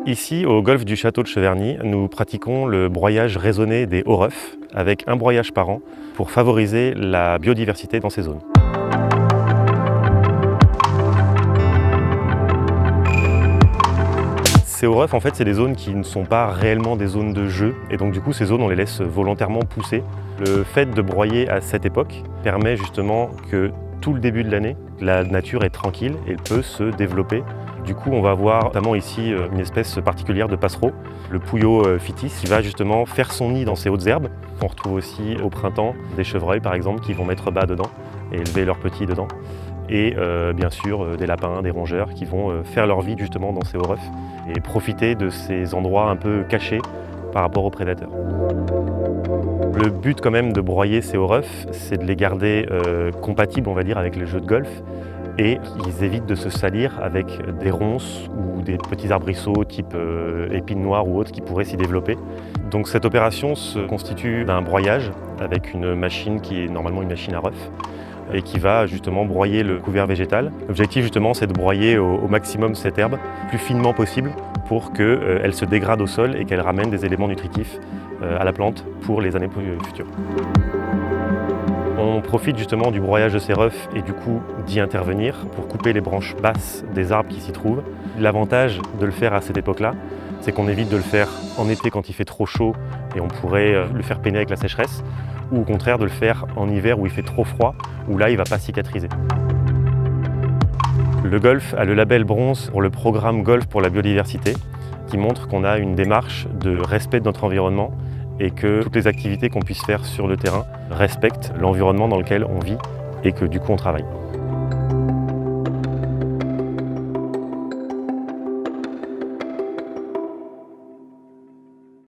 Ici, au golfe du château de Cheverny, nous pratiquons le broyage raisonné des hautreufs avec un broyage par an pour favoriser la biodiversité dans ces zones. Ces hautreufs, en fait, c'est des zones qui ne sont pas réellement des zones de jeu et donc du coup, ces zones, on les laisse volontairement pousser. Le fait de broyer à cette époque permet justement que tout le début de l'année, la nature est tranquille et peut se développer. Du coup, on va voir notamment ici une espèce particulière de passereau, le Pouillot phytis, qui va justement faire son nid dans ces hautes herbes. On retrouve aussi au printemps des chevreuils, par exemple, qui vont mettre bas dedans et élever leurs petits dedans. Et bien sûr, des lapins, des rongeurs qui vont faire leur vie justement dans ces hautreufs et profiter de ces endroits un peu cachés par rapport aux prédateurs. Le but quand même de broyer ces hautreufs, c'est de les garder compatibles, on va dire, avec les jeux de golf. Et ils évitent de se salir avec des ronces ou des petits arbrisseaux type épines noires ou autres qui pourraient s'y développer. Donc cette opération se constitue d'un broyage avec une machine qui est normalement une machine à roeuf et qui va justement broyer le couvert végétal. L'objectif justement c'est de broyer au maximum cette herbe, le plus finement possible pour qu'elle se dégrade au sol et qu'elle ramène des éléments nutritifs à la plante pour les années futures. On profite justement du broyage de ces hautreufs et du coup d'y intervenir pour couper les branches basses des arbres qui s'y trouvent. L'avantage de le faire à cette époque-là, c'est qu'on évite de le faire en été quand il fait trop chaud et on pourrait le faire peiner avec la sécheresse, ou au contraire de le faire en hiver où il fait trop froid, où là il ne va pas cicatriser. Le golf a le label bronze pour le programme Golf pour la biodiversité, qui montre qu'on a une démarche de respect de notre environnement et que toutes les activités qu'on puisse faire sur le terrain respectent l'environnement dans lequel on vit et que du coup on travaille.